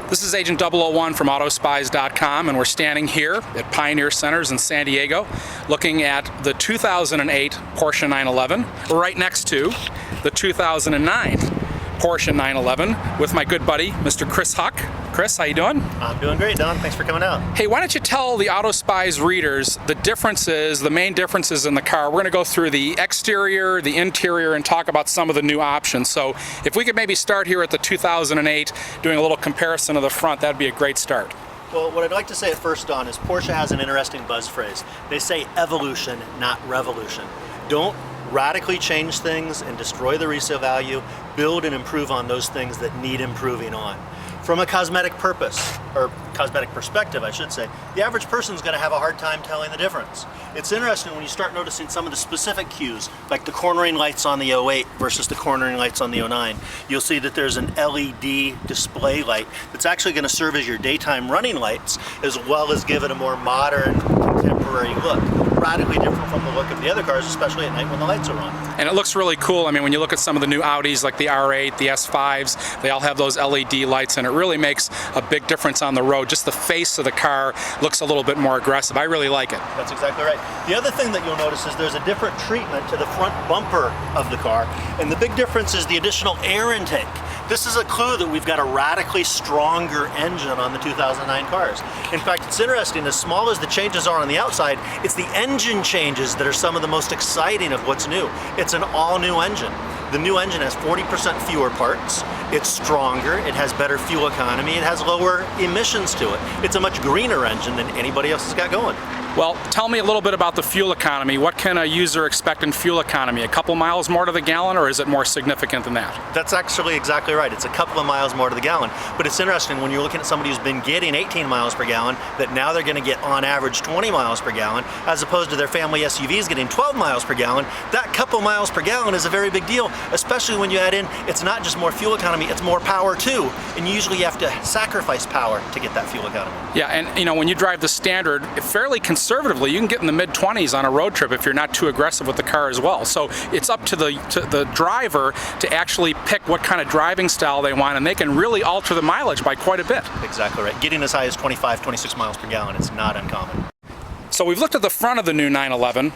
This is Agent 001 from Autospies.com, and we're standing here at Pioneer Centers in San Diego looking at the 2008 Porsche 911 right next to the 2009 Porsche 911 with my good buddy, Mr. Chris Huck. Chris, how you doing? I'm doing great, Don. Thanks for coming out. Hey, why don't you tell the Autospies readers the differences, the main differences in the car. We're going to go through the exterior, the interior, and talk about some of the new options. So if we could maybe start here at the 2008, doing a little comparison of the front, that'd be a great start. Well, what I'd like to say at first, Don, is Porsche has an interesting buzz phrase. They say evolution, not revolution. Don't radically change things and destroy the resale value. Build and improve on those things that need improving on. From a cosmetic purpose, or cosmetic perspective, I should say, the average person's going to have a hard time telling the difference. It's interesting when you start noticing some of the specific cues, like the cornering lights on the 08 versus the cornering lights on the 09. You'll see that there's an LED display light that's actually going to serve as your daytime running lights, as well as give it a more modern, contemporary look. Radically different from the look of the other cars, especially at night when the lights are on. And it looks really cool. I mean, when you look at some of the new Audis like the R8, the S5s, they all have those LED lights, and it really makes a big difference on the road. Just the face of the car looks a little bit more aggressive. I really like it. That's exactly right. The other thing that you'll notice is there's a different treatment to the front bumper of the car, and the big difference is the additional air intake. This is a clue that we've got a radically stronger engine on the 2009 cars. In fact, it's interesting, as small as the changes are on the outside, it's the engine changes that are some of the most exciting of what's new. It's an all-new engine. The new engine has 40% fewer parts, it's stronger, it has better fuel economy, it has lower emissions to it. It's a much greener engine than anybody else has got going. Well, tell me a little bit about the fuel economy. What can a user expect in fuel economy? A couple miles more to the gallon, or is it more significant than that? That's actually exactly right. It's a couple of miles more to the gallon. But it's interesting when you're looking at somebody who's been getting 18 miles per gallon, that now they're going to get on average 20 miles per gallon, as opposed to their family SUVs getting 12 miles per gallon. That couple miles per gallon is a very big deal, especially when you add in, it's not just more fuel economy, it's more power too. And usually you have to sacrifice power to get that fuel economy. Yeah, and you know, when you drive the Standard, fairly conservatively, you can get in the mid-20s on a road trip if you're not too aggressive with the car as well. So it's up to the driver to actually pick what kind of driving style they want, and they can really alter the mileage by quite a bit. Exactly right. Getting as high as 25, 26 miles per gallon is not uncommon. So we've looked at the front of the new 911.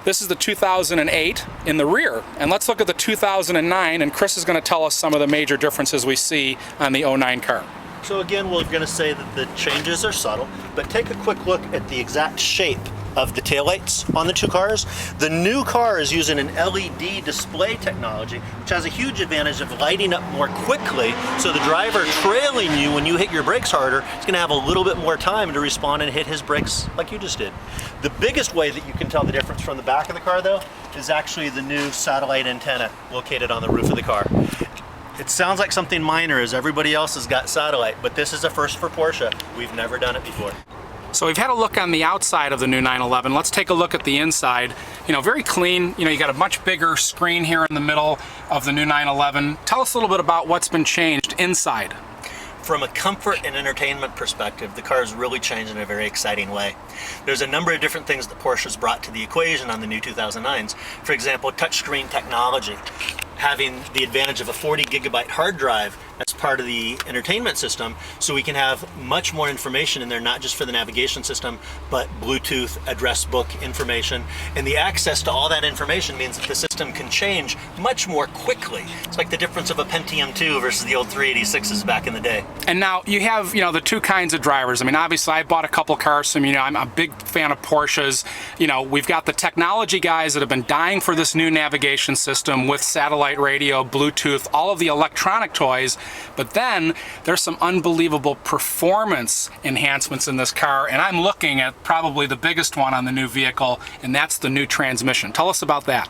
This is the 2008 in the rear. And let's look at the 2009, and Chris is going to tell us some of the major differences we see on the 09 car. So again, we're going to say that the changes are subtle, but take a quick look at the exact shape of the taillights on the two cars. The new car is using an LED display technology, which has a huge advantage of lighting up more quickly, so the driver trailing you when you hit your brakes harder is going to have a little bit more time to respond and hit his brakes like you just did. The biggest way that you can tell the difference from the back of the car, though, is actually the new satellite antenna located on the roof of the car. It sounds like something minor, as everybody else has got satellite, but this is a first for Porsche. We've never done it before. So we've had a look on the outside of the new 911. Let's take a look at the inside. You know, very clean. You know, you got a much bigger screen here in the middle of the new 911. Tell us a little bit about what's been changed inside. From a comfort and entertainment perspective, the car has really changed in a very exciting way. There's a number of different things that Porsche's brought to the equation on the new 2009s. For example, touchscreen technology. Having the advantage of a 40 gigabyte hard drive as part of the entertainment system, so we can have much more information in there, not just for the navigation system, but Bluetooth, address book information. And the access to all that information means that the system can change much more quickly. It's like the difference of a Pentium 2 versus the old 386s back in the day. And now you have, you know, the two kinds of drivers. I mean, obviously I bought a couple cars from, you know, I'm a big fan of Porsches. You know, we've got the technology guys that have been dying for this new navigation system with satellite radio, Bluetooth, all of the electronic toys, but then there's some unbelievable performance enhancements in this car, and I'm looking at probably the biggest one on the new vehicle, and that's the new transmission. Tell us about that.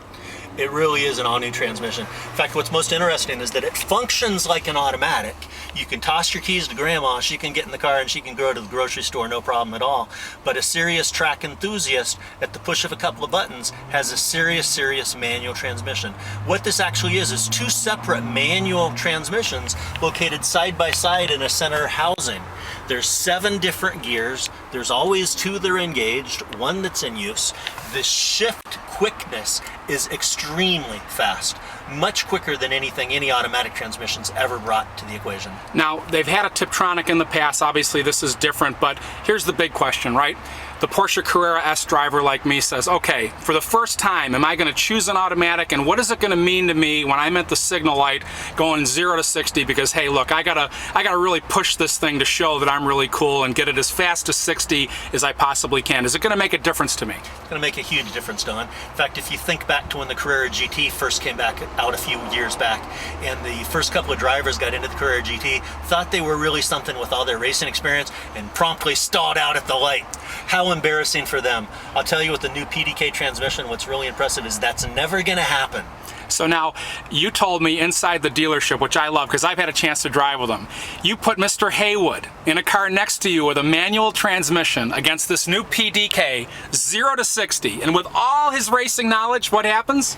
It really is an all-new transmission. In fact, what's most interesting is that it functions like an automatic. You can toss your keys to grandma, she can get in the car and she can go to the grocery store, no problem at all. But a serious track enthusiast, at the push of a couple of buttons, has a serious manual transmission. What this actually is two separate manual transmissions located side by side in a center housing. There's 7 different gears. There's always 2 that are engaged, 1 that's in use. The shift quickness is extremely fast. much quicker than anything any automatic transmission's ever brought to the equation. Now, they've had a Tiptronic in the past. Obviously, this is different, but here's the big question, right? The Porsche Carrera S driver like me says, okay, for the first time, am I going to choose an automatic, and what is it going to mean to me when I'm at the signal light going 0 to 60? Because hey, look, I gotta really push this thing to show that I'm really cool and get it as fast to 60 as I possibly can. Is it going to make a difference to me? It's going to make a huge difference, Don. In fact, if you think back to when the Carrera GT first came back out a few years back, and the first couple of drivers got into the Carrera GT, thought they were really something with all their racing experience, and promptly stalled out at the light. How embarrassing for them. I'll tell you, with the new PDK transmission, what's really impressive is that's never going to happen. So now, you told me inside the dealership, which I love because I've had a chance to drive with him, you put Mr. Haywood in a car next to you with a manual transmission against this new PDK, 0 to 60, and with all his racing knowledge, what happens?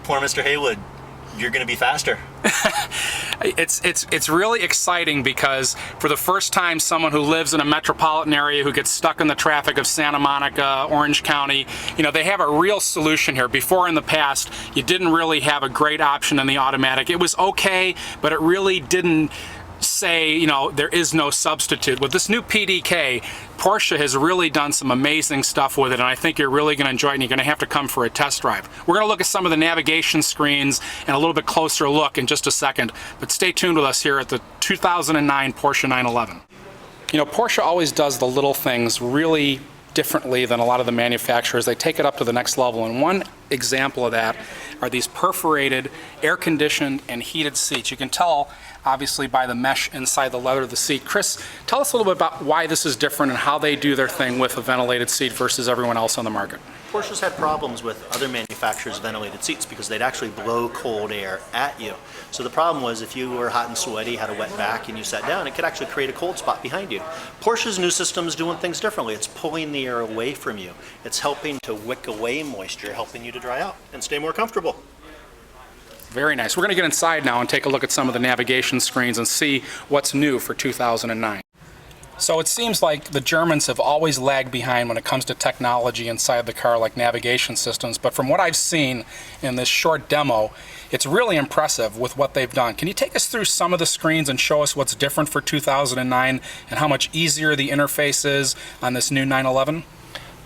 Poor Mr. Haywood, you're going to be faster. It's really exciting because for the first time, someone who lives in a metropolitan area who gets stuck in the traffic of Santa Monica, Orange County, you know, they have a real solution here. Before, in the past, you didn't really have a great option in the automatic. It was okay, but it really didn't say, you know, there is no substitute. With this new PDK, Porsche has really done some amazing stuff with it, and I think you're really going to enjoy it, and you're going to have to come for a test drive. We're going to look at some of the navigation screens and a little bit closer look in just a second, but stay tuned with us here at the 2009 Porsche 911. You know, Porsche always does the little things really differently than a lot of the manufacturers. They take it up to the next level, and one example of that are these perforated, air-conditioned, and heated seats. You can tell, obviously, by the mesh inside the leather of the seat. Chris, tell us a little bit about why this is different and how they do their thing with a ventilated seat versus everyone else on the market. Porsche's had problems with other manufacturers' ventilated seats because they'd actually blow cold air at you. So the problem was, if you were hot and sweaty, had a wet back, and you sat down, it could actually create a cold spot behind you. Porsche's new system is doing things differently. It's pulling the air away from you. It's helping to wick away moisture, helping you to dry out and stay more comfortable. Very nice. We're going to get inside now and take a look at some of the navigation screens and see what's new for 2009. So it seems like the Germans have always lagged behind when it comes to technology inside the car, like navigation systems, but from what I've seen in this short demo, it's really impressive with what they've done. Can you take us through some of the screens and show us what's different for 2009 and how much easier the interface is on this new 911?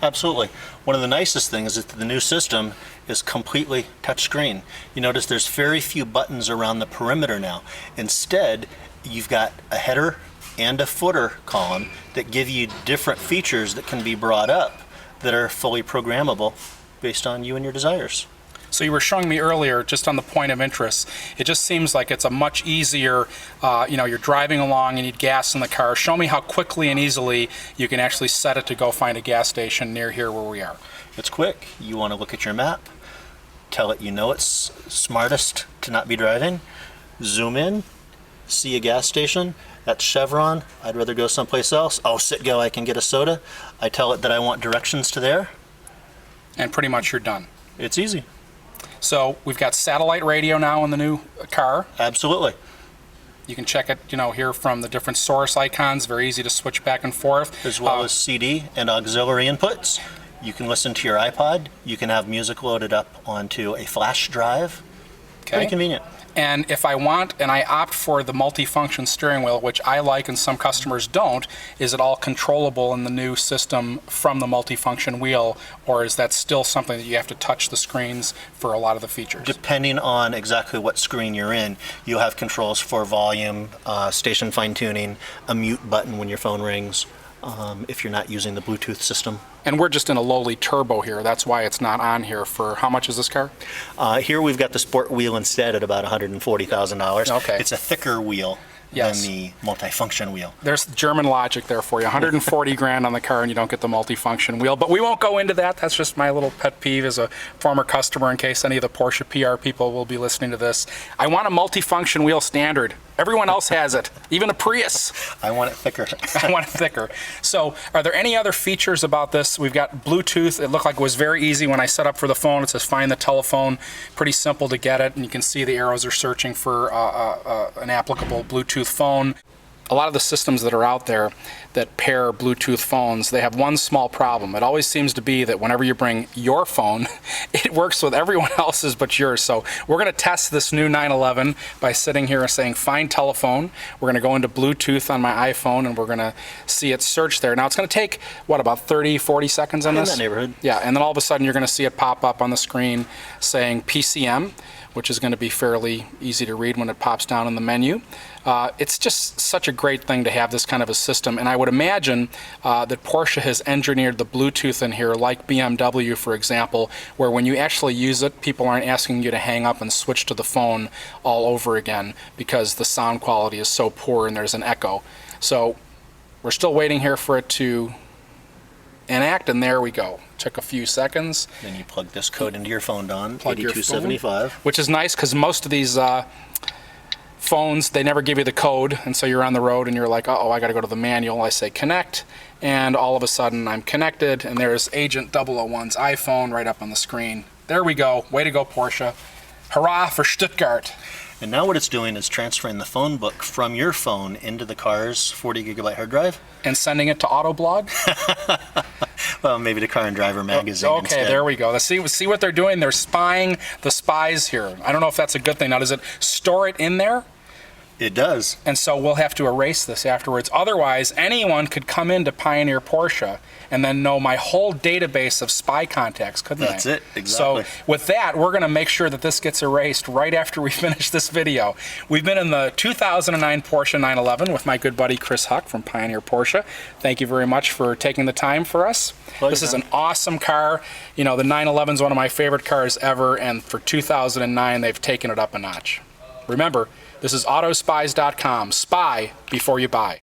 Absolutely. One of the nicest things is that the new system is completely touchscreen. You notice there's very few buttons around the perimeter now. Instead, you've got a header and a footer column that give you different features that can be brought up that are fully programmable based on you and your desires. So you were showing me earlier, just on the point of interest, it just seems like it's a much easier, you know, you're driving along, you need gas in the car. Show me how quickly and easily you can actually set it to go find a gas station near here where we are. It's quick. You want to look at your map, tell it you know it's smartest to not be driving, zoom in, see a gas station. That's Chevron. I'd rather go someplace else. Oh, Citgo, I can get a soda. I tell it that I want directions to there. And pretty much you're done. It's easy. So we've got satellite radio now in the new car. Absolutely. You can check it, you know, here from the different source icons. Very easy to switch back and forth. As well as CD and auxiliary inputs. You can listen to your iPod. You can have music loaded up onto a flash drive. Okay. Pretty convenient. And if I want, and I opt for the multi-function steering wheel, which I like and some customers don't, is it all controllable in the new system from the multi-function wheel, or is that still something that you have to touch the screens for a lot of the features? Depending on exactly what screen you're in, you'll have controls for volume, station fine-tuning, a mute button when your phone rings, if you're not using the Bluetooth system. And we're just in a lowly turbo here. That's why it's not on here. For how much is this car? Here we've got the sport wheel instead at about $140,000. Okay. It's a thicker wheel Yes. than the multi-function wheel. There's German logic there for you. 140 grand on the car and you don't get the multi-function wheel. But we won't go into that. That's just my little pet peeve as a former customer, in case any of the Porsche PR people will be listening to this. I want a multi-function wheel standard. Everyone else has it, even a Prius. I want it thicker. I want it thicker. So are there any other features about this? We've got Bluetooth. It looked like it was very easy when I set up for the phone. It says find the telephone. Pretty simple to get it. And you can see the arrows are searching for an applicable Bluetooth phone. a lot of the systems that are out there that pair Bluetooth phones, they have one small problem. It always seems to be that whenever you bring your phone, it works with everyone else's but yours. So we're going to test this new 911 by sitting here and saying, find telephone. We're going to go into Bluetooth on my iPhone, and we're going to see it search there. Now, it's going to take, what, about 30, 40 seconds on this? In that neighborhood. Yeah, and then all of a sudden you're going to see it pop up on the screen saying PCM, which is going to be fairly easy to read when it pops down in the menu. It's just such a great thing to have this kind of a system, and I would imagine that Porsche has engineered the Bluetooth in here like BMW, for example, where when you actually use it, people aren't asking you to hang up and switch to the phone all over again because the sound quality is so poor and there's an echo. So we're still waiting here for it to enact, and there we go. Took a few seconds. Then you plug this code into your phone, Don, Plug your 8275. phone, which is nice because most of these phones, they never give you the code, and so you're on the road and you're like, uh-oh, I got to go to the manual. I say connect, and all of a sudden I'm connected, and there's Agent 001's iPhone right up on the screen. There we go. Way to go, Porsche. Hurrah for Stuttgart. And now what it's doing is transferring the phone book from your phone into the car's 40 gigabyte hard drive. And sending it to Autoblog? Well, maybe the Car and Driver magazine Okay, instead. there we go. Let's see what they're doing. They're spying the spies here. I don't know if that's a good thing. Now, does it store it in there? It does. And so we'll have to erase this afterwards. Otherwise, anyone could come into Pioneer Porsche and then know my whole database of spy contacts, couldn't they? That's it, exactly. So with that, we're going to make sure that this gets erased right after we finish this video. We've been in the 2009 Porsche 911 with my good buddy Chris Huck from Pioneer Porsche. Thank you very much for taking the time for us. Pleasure. This is an awesome car. You know, the 911 is one of my favorite cars ever, and for 2009, they've taken it up a notch. Remember, this is Autospies.com. Spy before you buy.